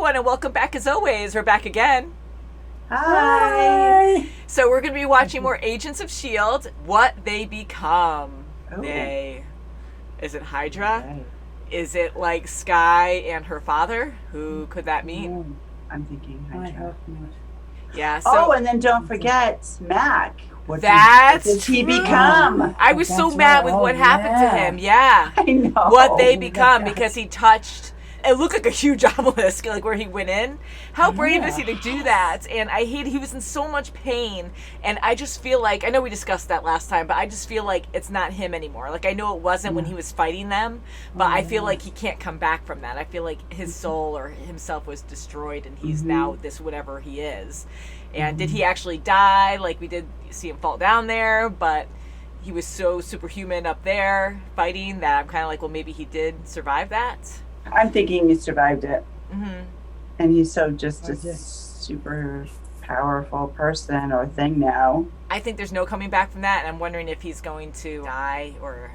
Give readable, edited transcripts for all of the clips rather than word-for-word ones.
everyone, and welcome back as always. We're back again. Hi. So we're going to be watching more Agents of S.H.I.E.L.D. What they become. Oh. Is it Hydra? Okay. Is it like Skye and her father? Who could that mean? I'm thinking I Hydra. hope not. Yeah. So And then don't forget Mack. What that's did he true. become? I was so That's mad right. with Oh, what happened to yeah. him. Yeah. I know. What they Oh, become that guy. because he touched. It looked like a huge obelisk, like where he went in. How brave is he to do that? And I hate he was in so much pain. And I just feel like, I know we discussed that last time, but I just feel like it's not him anymore. Like I know it wasn't when he was fighting them, but I feel like he can't come back from that. I feel like his soul or himself was destroyed and he's now this whatever he is. And did he actually die? Like we did see him fall down there, but he was so superhuman up there fighting that I'm kind of like, well, maybe he did survive that. I'm thinking he survived it. Mm-hmm. And he's so just a Okay. super powerful person or thing now. I think there's no coming back from that, and I'm wondering if he's going to die or.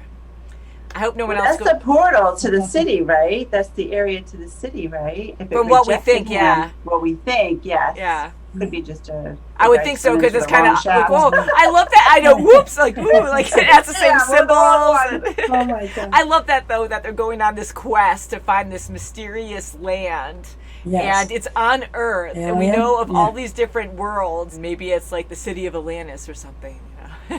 I hope no one Well, else that's the portal to the city, right? That's the area to the city, right? If it From what we rejected think, him, yeah. What we think, yes. Yeah. Could be just a. I would guy think so went because into it's the kind wrong of shaft. like, whoa! I love that. I know. Whoops! Like, ooh! Like it has the same Yeah, we're the wrong symbols. one. Oh my God. I love that though that they're going on this quest to find this mysterious land. Yes. And it's on Earth, and we Alien? know of Yeah. all these different worlds. Maybe it's like the city of Atlantis or something. You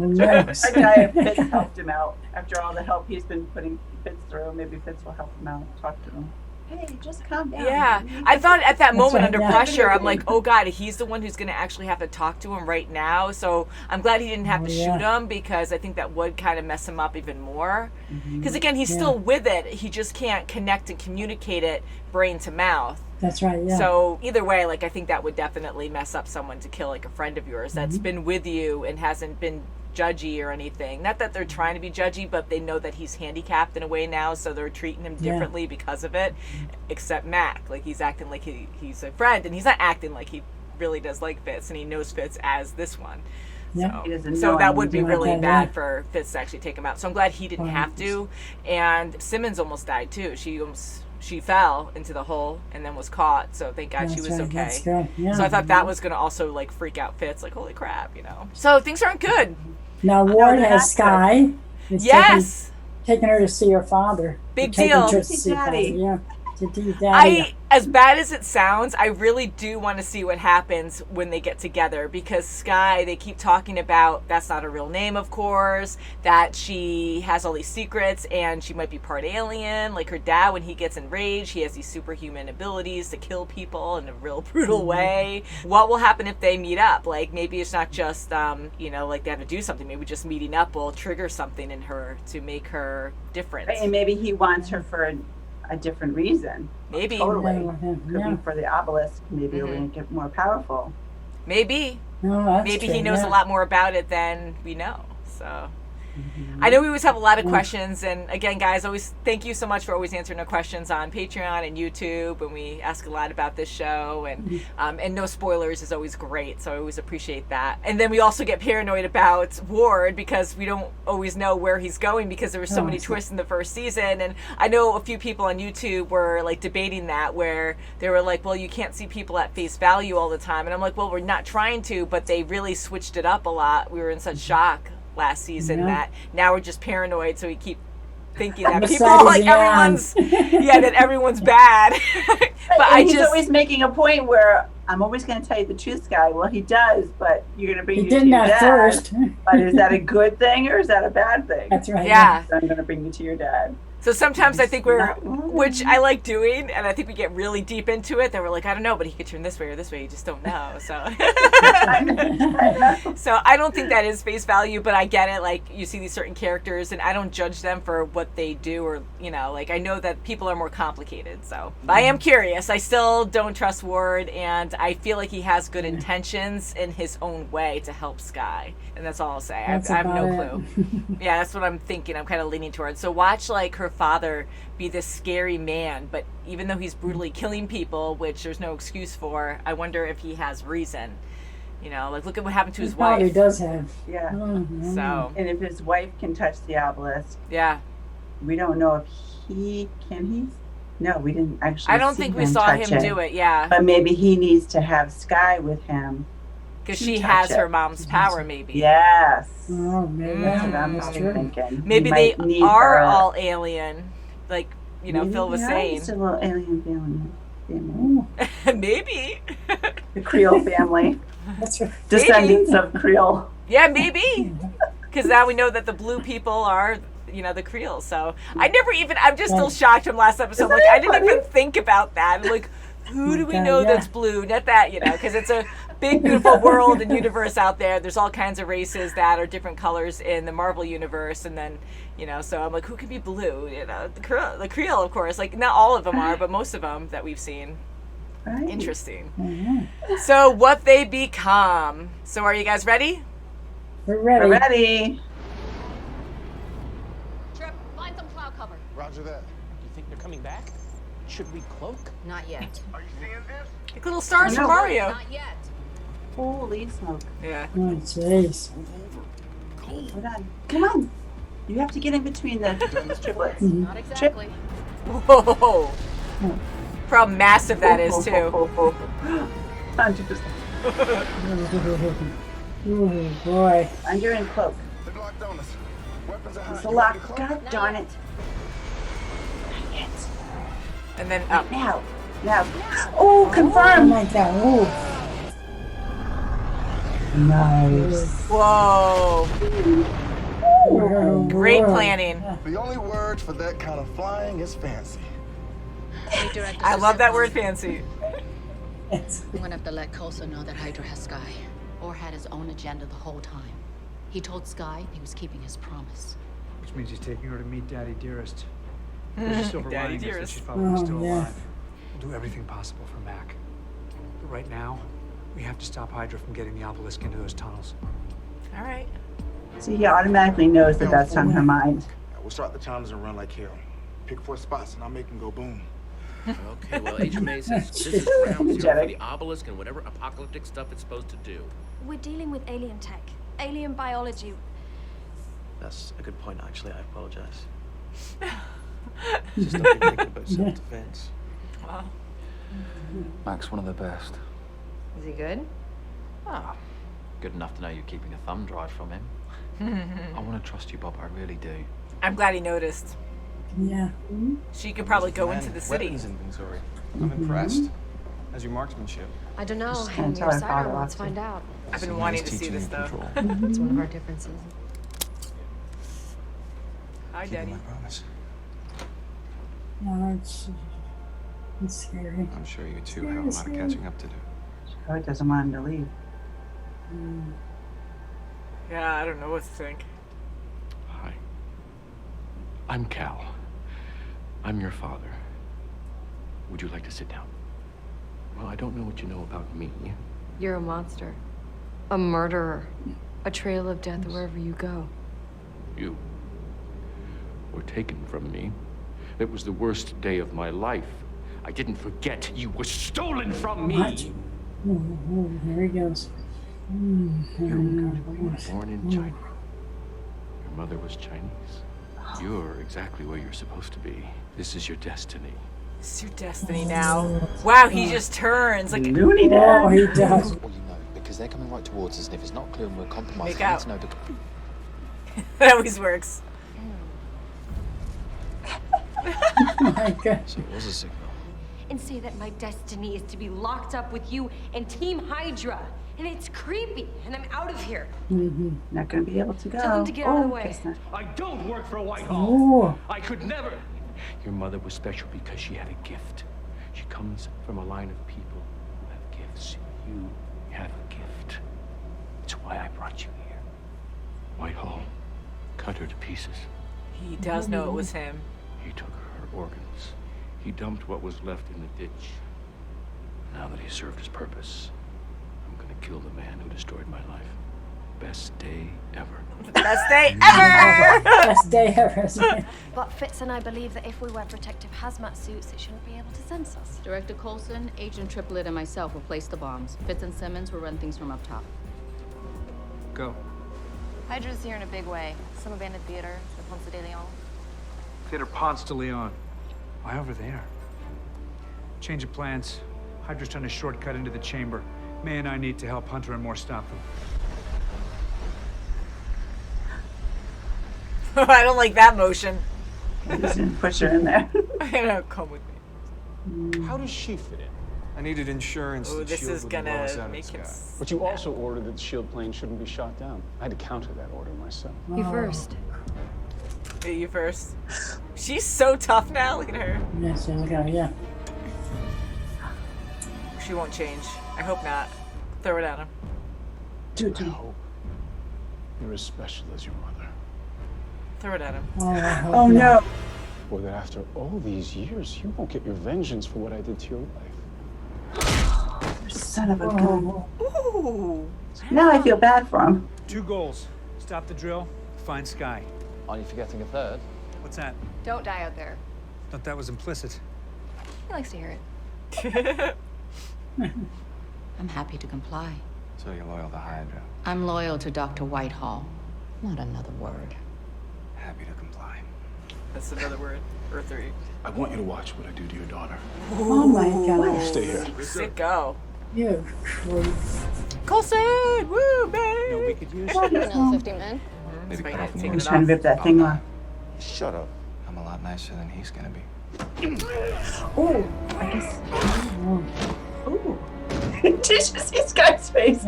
know? Yes. A guy at Fitz helped him out. After all the help he's been putting Fitz through, maybe Fitz will help him out, talk to him. Hey, just calm down. Yeah, I thought at that moment right, under yeah. pressure, I'm like, oh God, he's the one who's going to actually have to talk to him right now. So I'm glad he didn't have to shoot him because I think that would kind of mess him up even more. Because again, he's still with it. He just can't connect and communicate it brain to mouth. That's right. Yeah. So either way, like I think that would definitely mess up someone to kill like a friend of yours that's been with you and hasn't been judgy or anything. Not that they're trying to be judgy, but they know that he's handicapped in a way now, so they're treating him differently because of it. Except Mack, like he's acting like he's a friend, and he's not acting like he really does like Fitz, and he knows Fitz as this one. Yeah. He doesn't So know that him. would be He's really doing bad that. for Fitz to actually take him out. So I'm glad he didn't have to. And Simmons almost died too. She fell into the hole and then was caught. So thank God she That's was right. okay. That's good. Yeah. So I thought that was going to also like freak out Fitz, like holy crap, you know. So things aren't good. Now Ward they're has not Skye. It's Yes, taking her to see her father. Big Taking deal. her to See see Daddy. Father. Yeah. To see Daddy. as bad as it sounds, I really do want to see what happens when they get together because Skye, they keep talking about that's not a real name, of course, that she has all these secrets and she might be part alien. Like her dad, when he gets enraged, he has these superhuman abilities to kill people in a real brutal way. What will happen if they meet up? Like maybe it's not just, like they have to do something. Maybe just meeting up will trigger something in her to make her different. And maybe he wants her for a different reason. Maybe. Totally. Yeah. Could be for the obelisk. Maybe it'll make it more powerful. Maybe. No, that's Maybe true. he knows yeah. a lot more about it than we know. So I know we always have a lot of questions, and again, guys, always thank you so much for always answering our questions on Patreon and YouTube, and we ask a lot about this show, and no spoilers is always great, so I always appreciate that. And then we also get paranoid about Ward because we don't always know where he's going because there were so many twists in the first season, and I know a few people on YouTube were like debating that, where they were like, well, you can't see people at face value all the time, and I'm like, well, we're not trying to, but they really switched it up a lot. We were in such shock last season that now we're just paranoid, so we keep thinking that people like everyone's that everyone's bad. But he's always making a point where I'm always going to tell you the truth, Skye. Well, he does, but you're going to bring He you to did your that dad. first. But is that a good thing or is that a bad thing? That's right. Yeah. So I'm going to bring you to your dad. So sometimes I think which I like doing, and I think we get really deep into it, that we're like, I don't know, but he could turn this way or this way, you just don't know. So I know. so I don't think that is face value, but I get it. Like you see these certain characters, and I don't judge them for what they do, or like I know that people are more complicated. So but I am curious. I still don't trust Ward, and I feel like he has good intentions in his own way to help Skye, and that's all I'll say. I have no clue. Yeah, that's what I'm thinking. I'm kind of leaning towards. So watch like her father be this scary man, but even though he's brutally killing people, which there's no excuse for, I wonder if he has reason. Like look at what happened to his wife. He does have. Yeah. So And if his wife can touch the obelisk, yeah, we don't know if he can. No, we didn't actually. I don't see think we saw him touch do it. Yeah, But maybe he needs to have Skye with him. because to she touch has it. her mom's power. Maybe. Yes. Oh, maybe That's what that I'm is probably true. thinking. Maybe He they might need are her. all alien, like Maybe Phil was they are saying. just a little alien family. Ooh, Maybe. The Creole family. that's right. Descendants of Creole. Yeah, maybe. Because now we know that the blue people are, the Creoles. So I'm just still shocked from last episode. Isn't Like, that I didn't funny? even think about that. I'm like, who do we God, know yeah. that's blue? Not that, because it's a big, beautiful world and universe out there. There's all kinds of races that are different colors in the Marvel universe. And then, so I'm like, who could be blue? The Creole, of course. Like, not all of them are, but most of them that we've seen. Right. Interesting. Mhm. So what they become. So are you guys ready? We're ready. We're ready. Trip, find some cloud cover. Roger that. You think they're coming back? Should we cloak? Not yet. Are you seeing this? Like little stars No. from Mario. Not yet. Holy smoke. Yeah. Oh, jeez. Hold on. Come on. You have to get in between the triplets. Not exactly. Whoa. For how massive that is, too. 100%. Oh, boy. Under and cloak. They're locked on us. Weapons are hot. It's a You lock. ready to close? God darn it. And then up. Now. Now. Oh, Oh, confirm. my God. Ooh. Nice. Whoa. Oh, Great boy. planning. The only word for that kind of flying is fancy. Hey, Director I love that Sisson. word, fancy. It's- I'm gonna have to let Coulson know that Hydra has Skye, or had his own agenda the whole time. He told Skye he was keeping his promise. Which means he's taking her to meet Daddy Dearest. There's a silver Daddy lining is that Dearest. she's probably still yeah. alive. We'll do everything possible for Mack. But right now, we have to stop Hydra from getting the obelisk into those tunnels. All right. So he automatically knows that that's on her mind. We'll start the timers and run like hell. Pick 4 spots and I'll make them go boom. Okay, well, Agent May says this is ground zero for Energetic. the obelisk and whatever apocalyptic stuff it's supposed to do. We're dealing with alien tech, alien biology. That's a good point, actually. I apologize. Just not even thinking about self-defense. Wow. Mack's one of the best. Is he good? Ah, good enough to know you're keeping a thumb drive from him. I want to trust you, Bob. I really do. I'm glad he noticed. Yeah. She could probably go into the city. Weapons inventory. I'm impressed. How's your marksmanship? I don't know. Just I'm can't your tell her siren. father Let's wants to. find out. I've been Someone wanting is to see teaching this, you though. control. It's one of our differences. Hi, Keeping Daddy. my promise. No, it's scary. I'm sure you two have a lot of catching up to do. Charlotte doesn't want him to leave. Yeah, I don't know what to think. Hi. I'm Cal. I'm your father. Would you like to sit down? Well, I don't know what you know about me. You're a monster. A murderer. A trail of death wherever you go. You were taken from me. It was the worst day of my life. I didn't forget you were stolen from me. What? Oh, here he goes. You were born in China. Your mother was Chinese. You're exactly where you're supposed to be. This is your destiny. It's your destiny now. Wow, he just turns like. Looney Oh, Dad. he does. Well, you know, because they're coming right towards us, and if it's not clear and we're compromised, Make I need out. to know because... That always works. Oh, my God. So it was a signal. And say that my destiny is to be locked up with you and Team Hydra. And it's creepy. And I'm out of here. Not gonna be able to go. Tell him to get out of the way. guess not. I don't work for Whitehall. Oh, I could never. Your mother was special because she had a gift. She comes from a line of people who have gifts. You have a gift. It's why I brought you here. Whitehall cut her to pieces. He does know it was him. He took her organs. He dumped what was left in the ditch. Now that he served his purpose, I'm gonna kill the man who destroyed my life. Best day ever. Best day ever! best day ever. But Fitz and I believe that if we wear protective hazmat suits, it shouldn't be able to sense us. Director Coulson, Agent Triplet, and myself will place the bombs. Fitz and Simmons will run things from up top. Go. Hydra's here in a big way. Some abandoned theater, the Ponce de Leon. Theater Ponce de Leon. Why over there? Change of plans. Hydra's trying to shortcut into the chamber. May and I need to help Hunter and more stop them. I don't like that motion. Just didn't push her in there. I know, come with me. How does she fit in? I needed insurance. Oh, that this S.H.I.E.L.D. is would gonna blow us out of make the him. sky. But you also ordered that the S.H.I.E.L.D. plane shouldn't be shot down. I had to counter that order myself. You first. Hey, you first. She's so tough now. Look at her. Yes, yeah, look at her, yeah. She won't change. I hope not. Throw it at him. I hope you're as special as your mother. Throw it at him. Oh, I hope Oh not. no. Or that after all these years, you won't get your vengeance for what I did to your wife. Son of a gun. Ooh. Now I feel bad for him. 2 goals. Stop the drill, find Skye. Are you forgetting a third? What's that? Don't die out there. Thought that was implicit. He likes to hear it. I'm happy to comply. So you're loyal to Hydra. I'm loyal to Dr. Whitehall. Not another word. Happy to comply. That's another word. Or 3. I want you to watch what I do to your daughter. Oh my god. Stay here. Sick go. You creep. Coulson! Woo, babe! No, we could use Another 50 men. Maybe cut off Taking He's it trying to off. rip that thing off. Shut up. I'm a lot nicer than he's gonna be. Oh, I guess. Ooh. Did you see Sky's face?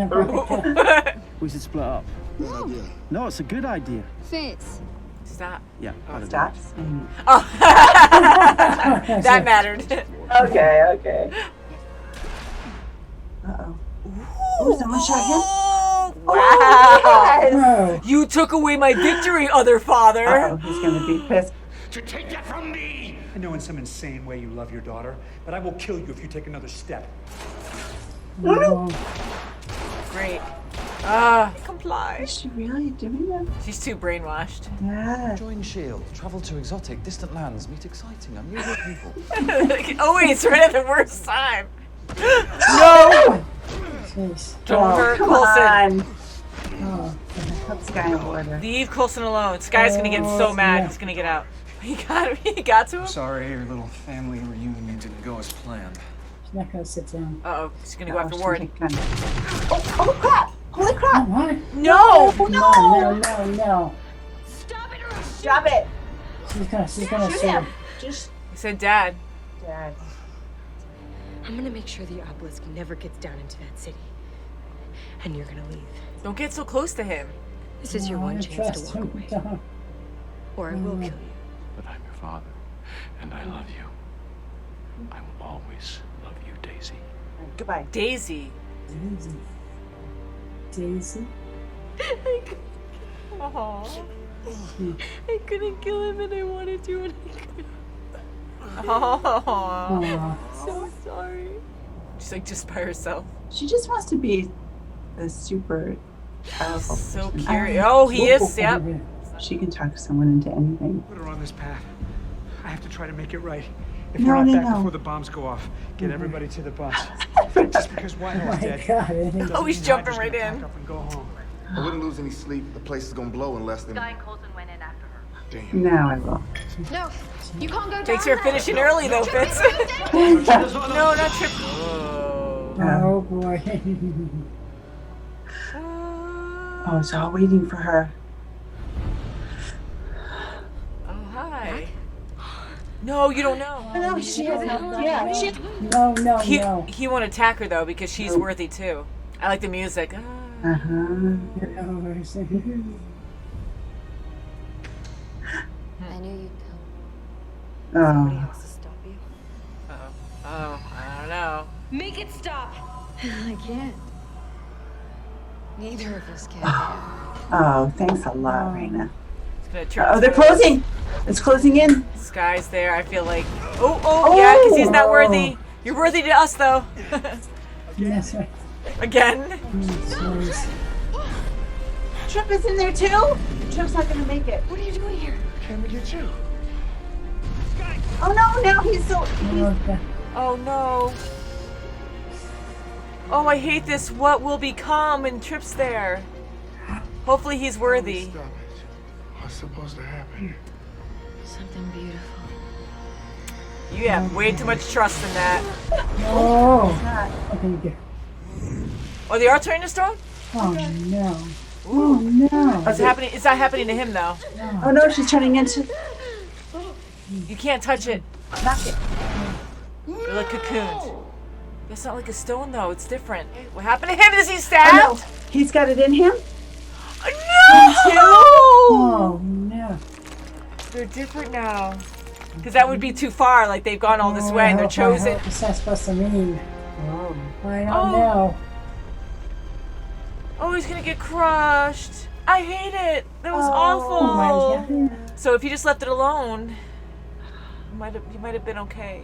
We should split up. No, it's a good idea. Fitz. Stop. Yeah. Stop. Oh. That mattered. Okay. Uh-oh. Ooh, someone shot him? Oh, wow. Yes. Bro. You took away my victory, other father. Uh-oh, he's gonna be pissed. To take that from me! I know in some insane way you love your daughter, but I will kill you if you take another step. Oh, Great. Comply. Is she really doing that? She's too brainwashed. Yeah. Join S.H.I.E.L.D. Travel to exotic, distant lands. Meet exciting, unusual people. Always right at the worst time. No! jeez. Don't hurt come Coulson. on. Oh, Put Sky in water. Leave Coulson alone. Sky's gonna get so mad. yeah. He's gonna get out. He got to him? Sorry, your little family reunion didn't go as planned. she's not gonna sit down. Uh-oh. She's gonna go after Ward. Oh crap! Holy crap! What? No! No. Stop it! Stop it! She's gonna Shoot shoot him! him. Just He said dad. Dad. I'm gonna make sure the obelisk never gets down into that city. And you're gonna leave. Don't get so close to him. This is your No, I one don't chance to trust walk him. away. Don't. Or I will kill you. But I'm your father, and I love you. I will always love you, Daisy. Goodbye. Daisy. Daisy? Oh. I couldn't kill him and I wanted to and I couldn't. Oh. Aw. So sorry. She's like just by herself. She just wants to be a super powerful So person. curious. Oh, he is. Yep. She can talk someone into anything. Put her on this path. I have to try to make it right. If No, we're not no, back no. before the bombs go off, get everybody to the bus. Just because Oh Whitehall's my dead. god. I think- Oh, he's jumping right in. Pack up and go home. I wouldn't lose any sleep. The place is gonna blow in less than. Sky and Coulson went in after her. Damn. Now I will. No, you can't go Thanks down for there. finishing early though, Fitz. Oh, No, not trip. Oh. Oh boy. it's all waiting for her. Oh, hi. No, you don't know. No, she has yeah, she No. He won't attack her though because she's worthy too. I like the music. Uh-huh. I knew you'd come. Oh. Else to stop you. Oh, I don't know. Make it stop! I can't. Neither of us can. Oh, thanks a lot, Raina. It's gonna turn. Oh, they're closing! It's closing in. Sky's there. I feel like. Oh, yeah, because he's not worthy. You're worthy to us though. That's right. Again. Jeez. Trip is in there too? Trip's not gonna make it. What are you doing here? Can we get you? Oh no, now he's so Okay. Oh no. Oh, I hate this. What will become? And Trip's there. Hopefully he's worthy. Stop it. What's supposed to happen? Something beautiful. You have way too much trust in that. Oh. Okay, good. Oh, they are turning to stone? Oh no. Oh no. It's happening. It's not happening to him though. Oh no, she's turning into. You can't touch it. Knock it. They're like cocooned. It's not like a stone though. It's different. What happened to him? Is he stabbed? Oh, no. He's got it in him. No! Oh no. They're different now. Because that would be too far. Like they've gone all this way and they're chosen. What's that supposed to mean? I don't Oh. know. Oh, he's gonna get crushed. I hate it. That was Oh awful. my God. So if you just left it alone, you might have been okay.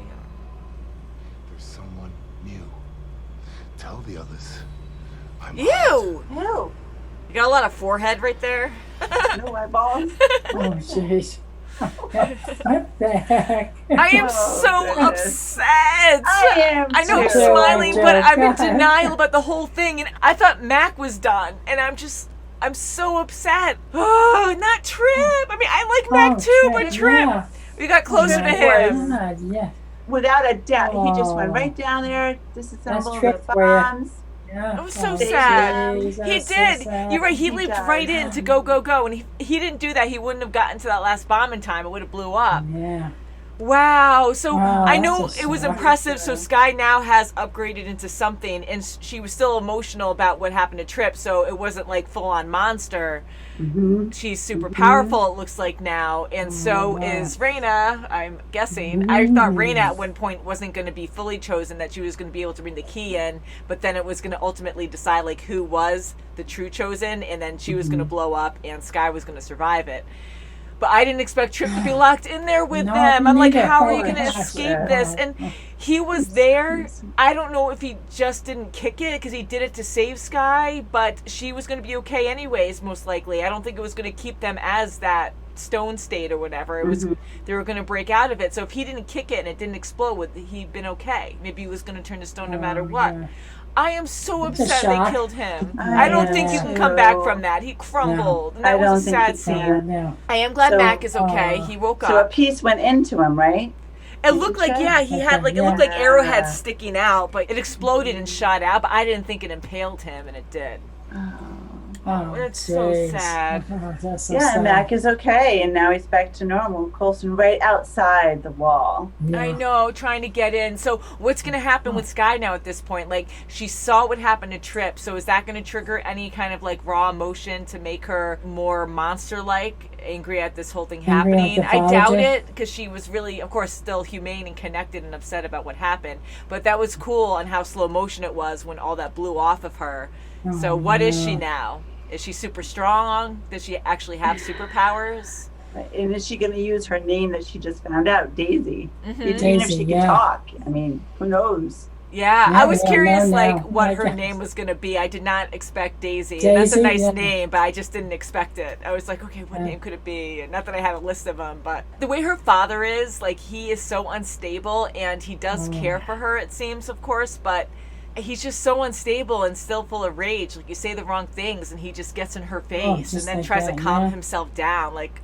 There's someone new. Tell the others. I'm Ew! No. You got a lot of forehead right there. No eyeballs. Oh jeez. What the heck? I am Oh, so goodness. upset. I know I'm too. smiling, but I'm in Go ahead. denial about the whole thing. And I thought Mack was done, and I'm so upset. Oh, not Trip. I mean, I like Mack too, but Trip. Yeah. We got closer to Yeah. him. God, yeah. Without a doubt, he just Oh. went right down there, disassembled the Trip for ya. bombs. Yeah. It was so Oh, sad. jeez, He that's so did. sad. You're right. He He leaped died. right in to go, and he didn't do that. He wouldn't have gotten to that last bomb in time. It would have blew up. Yeah. Wow. So Wow, I know that's so it was sad. impressive. So Skye now has upgraded into something, and she was still emotional about what happened to Trip. So it wasn't like full on monster. Mm-hmm. She's super powerful, it looks like now, and so yeah. is Raina, I'm guessing. I thought Raina at one point wasn't going to be fully chosen, that she was going to be able to bring the key in, but then it was going to ultimately decide like who was the true chosen, and then she was going to blow up, and Skye was going to survive it. But I didn't expect Trip to be locked in there with No, them. me I'm like, neither. how are Oh you my going to gosh. escape this? And he was there. I don't know if he just didn't kick it because he did it to save Skye, but she was going to be okay anyways, most likely. I don't think it was going to keep them as that stone state or whatever. It was they were going to break out of it. So if he didn't kick it and it didn't explode, he'd been okay. Maybe he was going to turn to stone no matter what. Yeah. I am so It's a upset shock. they killed him. I don't think you can come back from that. He crumbled. And that I was a don't sad think you scene. can. No. I am glad So- Mack is okay. He woke So a up. piece went into him, right? It looked like, yeah, he had like, it looked like Yeah. arrowheads sticking out, but it exploded and shot out, but I didn't think it impaled him, and it did. Oh, It's so jeez. sad. Oh, that's so Yeah, sad. Mack is okay, and now he's back to normal. Coulson right outside the wall. Yeah. I know, trying to get in. So what's going to happen with Skye now at this point? Like, she saw what happened to Trip, so is that going to trigger any kind of like raw emotion to make her more monster-like, angry at this whole thing Angry at happening? the I doubt father. it, because she was really, of course, still humane and connected and upset about what happened. But that was cool on how slow motion it was when all that blew off of her. So what is she now? Is she super strong? Does she actually have superpowers? And is she going to use her name that she just found out, Daisy? Even if Daisy, she can yeah. talk. I mean, who knows? Yeah, Yeah, I was yeah, curious, no, like, no. what I her guess. name was going to be. I did not expect Daisy. And that's a Daisy, nice yeah. name, but I just didn't expect it. I was like, okay, what name could it be? And not that I have a list of them, but the way her father is, like, he is so unstable, and he does care for her, it seems, of course, but he's just so unstable and still full of rage. Like, you say the wrong things, and he just gets in her face and just then like tries that, to calm yeah. himself down. Like,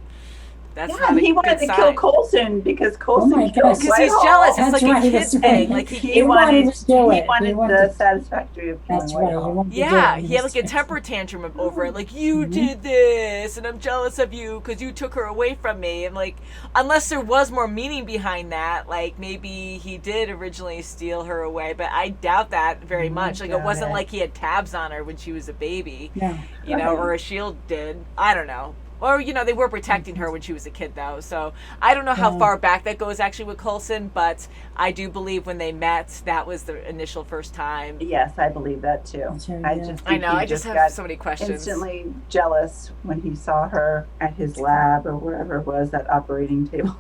that's Yeah, not and a he wanted good to kill sign. Coulson because Coulson my killed gosh. Because he's Whitehall. jealous. It's That's like right, a he kid was saying thing. it. Like, He wanted to do it. He wanted He wanted the to- satisfactory of killing That's right. He Whitehall. wanted to do yeah, it. he had like a temper tantrum over it. Like, you did this, and I'm jealous of you because you took her away from me. And like, unless there was more meaning behind that, like maybe he did originally steal her away, but I doubt that very much. Like, it doubt wasn't it. like he had tabs on her when she was a baby, No. you know, or S.H.I.E.L.D. did. I don't know. Or, you know, they were protecting her when she was a kid, though. So I don't know how far back that goes, actually, with Coulson. But I do believe when they met, that was the initial first time. Yes, I believe that too. Sure, I yeah. just I think know. he I just have got so many questions. instantly jealous when he saw her at his lab or wherever it was, that operating table.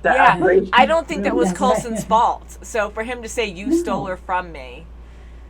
That Yeah, operation I don't think that was That's right. Coulson's fault. So for him to say, you stole her from me.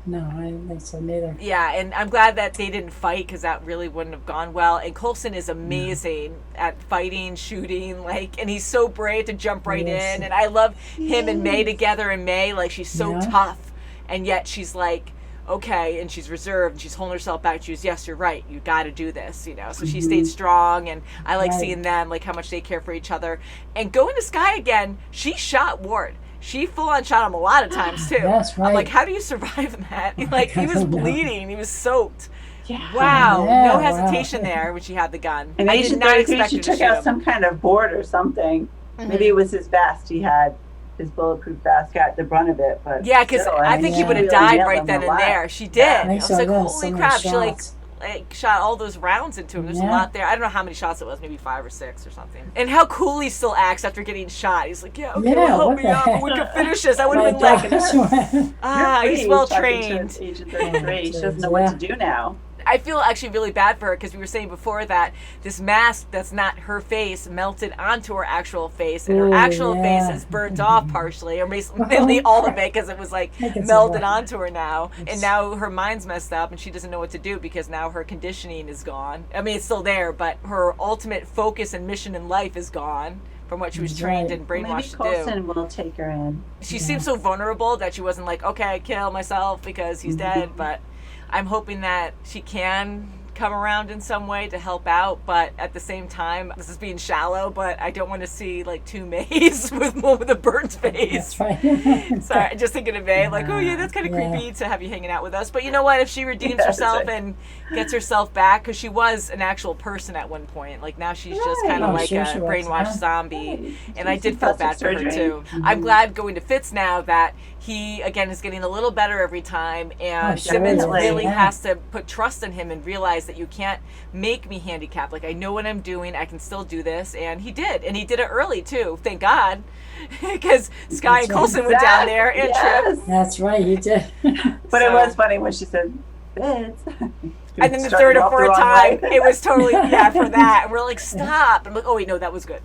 No, I don't think so neither. Yeah, and I'm glad that they didn't fight because that really wouldn't have gone well. And Coulson is amazing at fighting, shooting, like, and he's so brave to jump right Yes. in. And I love him and May together. And May, like, she's so Yeah. tough, and yet she's like, okay, and she's reserved, and she's holding herself back. She goes, yes, you're right. You got to do this, you know. So she stayed strong, and I like Right. seeing them, like, how much they care for each other. And going to Skye again, she shot Ward. she full on shot him a lot of times too. That's right. I'm like, how do you survive that? Like, he was bleeding, he was soaked. Yeah. Wow, Yeah, no wow. hesitation there when she had the gun. And I Agent did not 33, expect she her to took shoot out him. some kind of board or something. Maybe it was his vest. He had his bulletproof vest, got the brunt of it. But Yeah, because still, I think he yeah. would have really died nailed right him then a and lot. there. She did. I I think was so, like, yeah, holy so many crap! She shots. like shot all those rounds into him. There's a Yeah. lot there. I don't know how many shots it was, maybe 5 or 6 or something. And how cool he still acts after getting shot. He's like, yeah, okay, Yeah, well, help what me the up. heck? We can finish this. I would have My been like, gosh. he's well trained. Agent 33. She doesn't know what to do now. I feel actually really bad for her because we were saying before that this mask that's not her face melted onto her actual face, and her Ooh, actual yeah. face is burnt off partially, or mainly all of it because it was like I can see melded that. onto her now. And now her mind's messed up and she doesn't know what to do because now her conditioning is gone. I mean, it's still there, but her ultimate focus and mission in life is gone from what she was trained and brainwashed Maybe to do. Coulson will take her in. She seems so vulnerable that she wasn't like, okay, kill myself because he's dead, but I'm hoping that she can come around in some way to help out, but at the same time, this is being shallow, but I don't want to see like 2 Mays with one with a burnt face. That's right. Sorry, just thinking of May, like, oh yeah, that's kind of Yeah. creepy to have you hanging out with us. But you know what? If she redeems Yeah, herself that's right. and gets herself back, because she was an actual person at one point, like now she's just kind of Oh, like sure a she was, brainwashed yeah. zombie. Right. And I She's did feel bad plastic for her surgery. too. I'm glad going to Fitz now that he again is getting a little better every time, and Oh, sure Simmons is, really yeah. has to put trust in him and realize that you can't make me handicapped. Like, I know what I'm doing, I can still do this, and he did it early too, thank God, because Skye and Coulson went down there and Yes. Trip, That's right, you did. But it So- was funny when she said, Fitz. and then the Started third or off the fourth wrong time way. it was totally for that, and we're like, stop. I'm like, oh wait, no, that was good.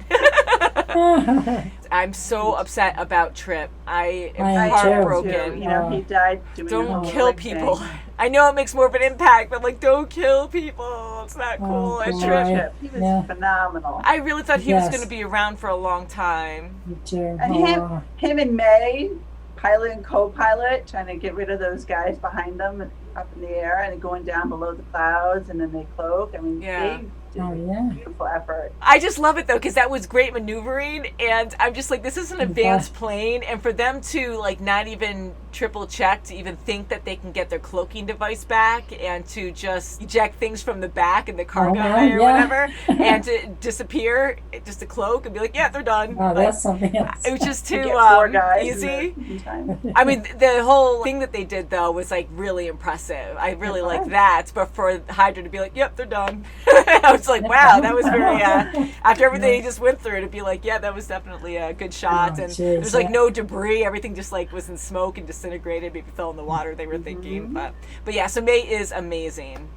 I'm so upset about Trip. I am I am too. heartbroken. You know, he died doing the Don't whole kill leg people. thing. I know it makes more of an impact, but like, don't kill people. It's not cool. Oh, And boy. Trip, Trip. He was Yeah. phenomenal. I really thought he was Yes. going to be around for a long time. You too. And Oh, him and May, pilot and co-pilot, trying to get rid of those guys behind them up in the air and going down below the clouds, and then they cloak. I mean, Yeah. they did Oh, a yeah. beautiful effort. I just love it though, because that was great maneuvering, and I'm just like, this is an advanced plane, and for them to like not even triple check to even think that they can get their cloaking device back and to just eject things from the back in the cargo yeah, bay or yeah. whatever and to disappear, just to cloak and be like, yeah, they're done. oh, Like, that's something else. it was just To too get 4 guys easy. in time. I mean, the whole thing that they did though was like really impressive. I really like that. But for Hydra to be like, "Yep, they're done," I was like, "Wow, that was very." After everything he just went through, to be like, "Yeah, that was definitely a good shot." Oh, And jeez, there's like yeah. no debris. Everything just like was in smoke and disintegrated. Maybe fell in the water. They were thinking, but yeah. So May is amazing,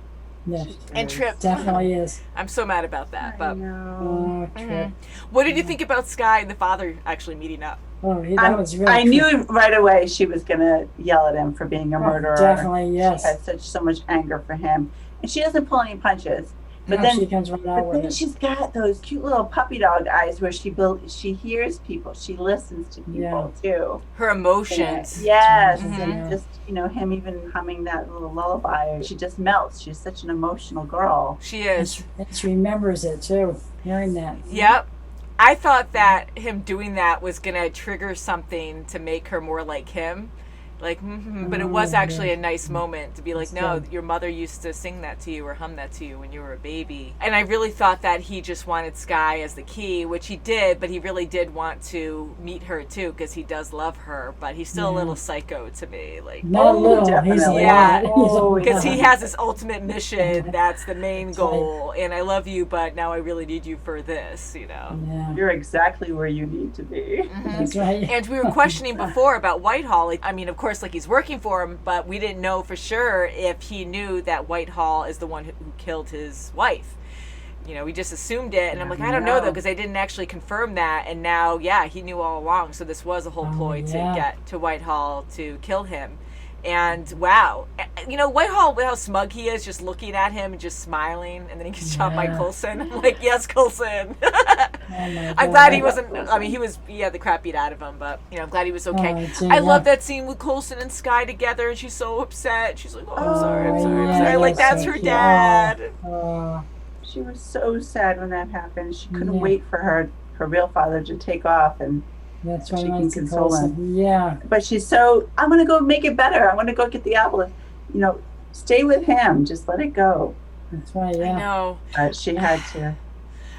Yes, and Trip. definitely is. I'm so mad about that. I But know. Oh, Trip. what did you think about Skye and the father actually meeting up? Oh, that was really I cool. knew right away she was gonna yell at him for being a murderer. definitely, yes. She had so much anger for him, and she doesn't pull any punches. But No, then, she comes right out but with then it. she's got those cute little puppy dog eyes where she hears people, she listens to people too. Her emotions. Yes, Mhm. and just him even humming that little lullaby, she just melts. She's such an emotional girl. She is. And she remembers it too, hearing that. Yep. I thought that him doing that was going to trigger something to make her more like him. Like, but it was actually a nice moment to be like, no, your mother used to sing that to you or hum that to you when you were a baby. And I really thought that he just wanted Skye as the key, which he did, but he really did want to meet her too, because he does love her, but he's still a little psycho to me. Like, Not a little, he's a yeah, lot. because he has this ultimate mission that's the main goal, and I love you, but now I really need you for this, Yeah. You're exactly where you need to be. That's right. And we were questioning before about Whitehall. I mean, of course, like, he's working for him, but we didn't know for sure if he knew that Whitehall is the one who killed his wife. We just assumed it, and I'm like, I don't know though, because they didn't actually confirm that. And now, yeah, he knew all along. So this was a whole ploy to get to Whitehall to kill him. And wow, Whitehall, how smug he is, just looking at him and just smiling, and then he gets shot by Coulson. I'm like, yes, Coulson. I'm glad he wasn't. I mean, he had the crap beat out of him, but I'm glad he was okay. I love that scene with Coulson and Skye together, and she's so upset. She's like, oh, I'm sorry, I'm sorry, I'm sorry. Like, that's her dad. She was so sad when that happened. She couldn't wait for her real father to take off, and That's so why she he can wants to console call him. him. Yeah. But she's so, I'm going to go make it better. I'm going to go get the obelisk. You know, stay with him. Just let it go. That's right, yeah. I know. But she had to.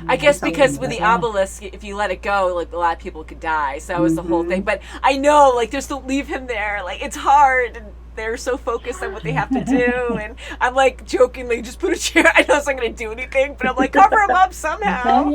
I guess something because with the like that. obelisk, if you let it go, like a lot of people could die. So that was the whole thing. But I know, like, just to leave him there, like it's hard. And they're so focused on what they have to do. And I'm like jokingly, just put a chair. I know it's not going to do anything, but I'm like, cover him up somehow.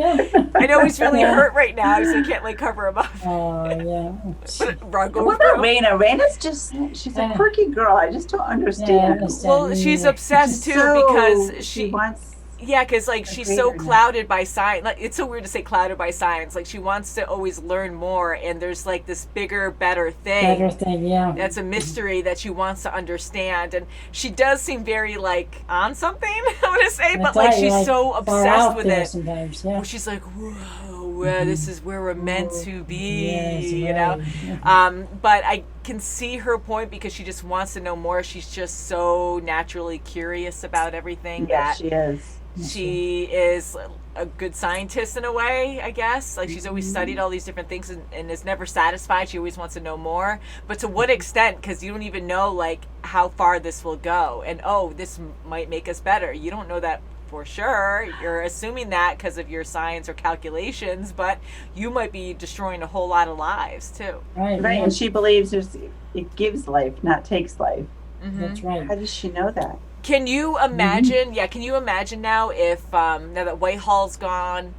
I know he's really hurt right now, so you can't like cover him up. Oh yeah. What about Raina? Raina's just, she's a quirky girl. I just don't understand. Well, she's obsessed too because she wants. Yeah, because like she's so clouded by science. Like it's so weird to say clouded by science. Like she wants to always learn more, and there's like this bigger, better thing. Better thing, yeah. That's a mystery that she wants to understand, and she does seem very like on something. I want to say, but like she's so obsessed with it. Sometimes, yeah. She's like, whoa, this is where we're meant to be, Yes, you know. But I can see her point because she just wants to know more. She's just so naturally curious about everything. Yes, that she is. She is a good scientist in a way, I guess. Like she's always studied all these different things and is never satisfied. She always wants to know more. But to what extent? Because you don't even know like how far this will go. And this might make us better. You don't know that for sure. You're assuming that because of your science or calculations, but you might be destroying a whole lot of lives too. Right. And she believes it gives life, not takes life. That's right. How does she know that? Can you imagine? Yeah, can you imagine now if now that Whitehall's gone,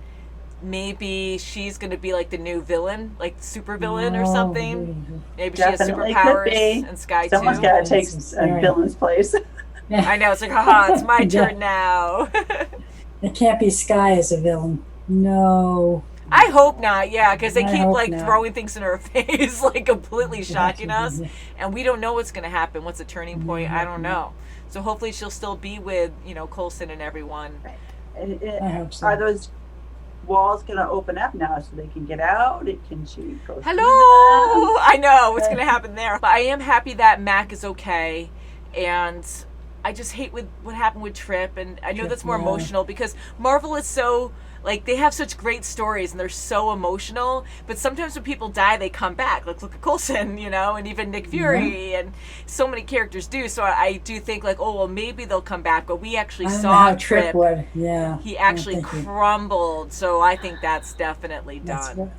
maybe she's going to be like the new villain, like super villain or something? Maybe Definitely she has superpowers could be. and Skye too. Someone's got to take a villain's place. I know, it's like, haha, it's my turn now. It can't be Skye as a villain. No. I hope not, yeah, because they I keep hope like not. throwing things in her face, like completely shocking us, and we don't know what's going to happen. What's the turning point? I don't know. So hopefully she'll still be with, Coulson and everyone. I hope so. Are those walls going to open up now so they can get out? Can she go? Hello! I know what's going to happen there. But I am happy that Mack is okay, and I just hate what happened with Trip, and I know that's more emotional because Marvel is so... Like, they have such great stories, and they're so emotional, but sometimes when people die, they come back. Like, look at Coulson, and even Nick Fury, and so many characters do. So I do think, like, maybe they'll come back, but we actually saw Trip. He actually crumbled, so I think that's definitely done.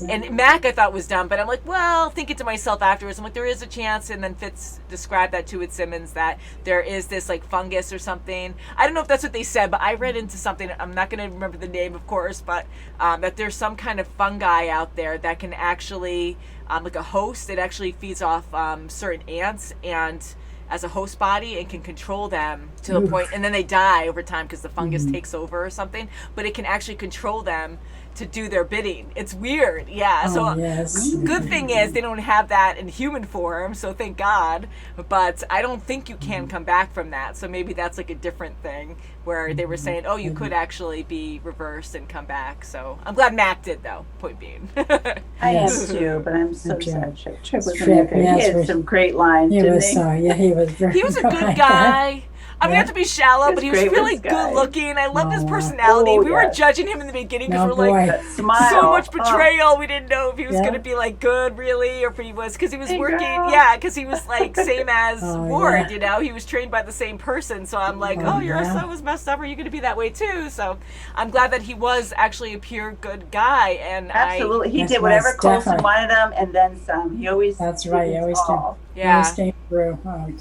And Mack, I thought, was done, but I'm like, well, thinking to myself afterwards, I'm like, there is a chance, and then Fitz described that to with Simmons, that there is this, like, fungus or something. I don't know if that's what they said, but I read into something, I'm not going to remember the name, of course, but that there's some kind of fungi out there that can actually, like a host, it actually feeds off certain ants and as a host body and can control them to the point, and then they die over time because the fungus takes over or something, but it can actually control them to do their bidding. It's weird, yeah. Good thing is they don't have that in human form, so thank God. But I don't think you can come back from that. So maybe that's like a different thing where they were saying, you could actually be reversed and come back. So I'm glad Mack did, though. Point being. I am too, but I'm so sad. Trip was he had some great lines. He was he was very. He was a good guy. I mean, not to be shallow, but he was really good looking. I loved his personality. We were judging him in the beginning because we're like, so much betrayal. We didn't know if he was going to be like good, really, or if he was, because he was working. Yeah, because he was like same as Ward, he was trained by the same person. So I'm like, your son was messed up. Are you going to be that way too? So I'm glad that he was actually a pure good guy. And absolutely, he did whatever Coulson wanted him, and then some. He always That's right. He always came. Yeah. Came through.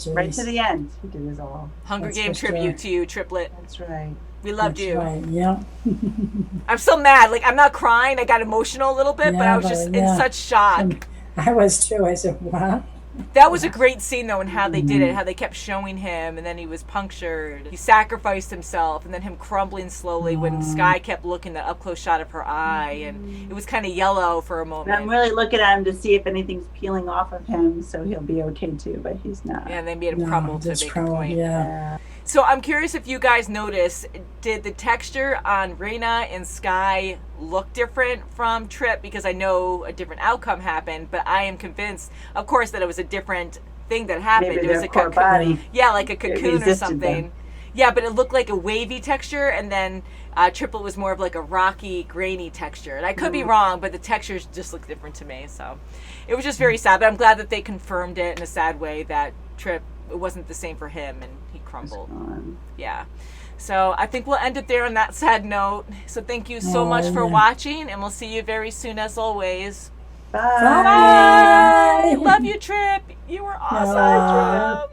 Right to the end, he did his all. Hunger Game tribute to you, Triplet. That's right. We loved you. Right. Yeah. I'm still mad. Like, I'm not crying. I got emotional a little bit, but I was just in such shock. I was too. I said, what? That was a great scene, though, and how they did it, how they kept showing him, and then he was punctured. He sacrificed himself, and then him crumbling slowly when Skye kept looking, the up-close shot of her eye, and it was kind of yellow for a moment. And I'm really looking at him to see if anything's peeling off of him, so he'll be okay, too, but he's not. Yeah, and they made him crumble to make a point. Yeah. So I'm curious if you guys noticed, did the texture on Raina and Skye look different from Trip? Because I know a different outcome happened, but I am convinced, of course, that it was a different thing that happened. Maybe it was their a core cocoon. body. Yeah, like a cocoon or something. Them. Yeah, but it looked like a wavy texture, and then Triplet was more of like a rocky, grainy texture. And I could be wrong, but the textures just look different to me. So it was just very sad. But I'm glad that they confirmed it in a sad way that it wasn't the same for him, and he crumbled. Yeah. So I think we'll end it there on that sad note. So thank you so much for watching, and we'll see you very soon as always. Bye. Bye. Love you, Trip. You were awesome.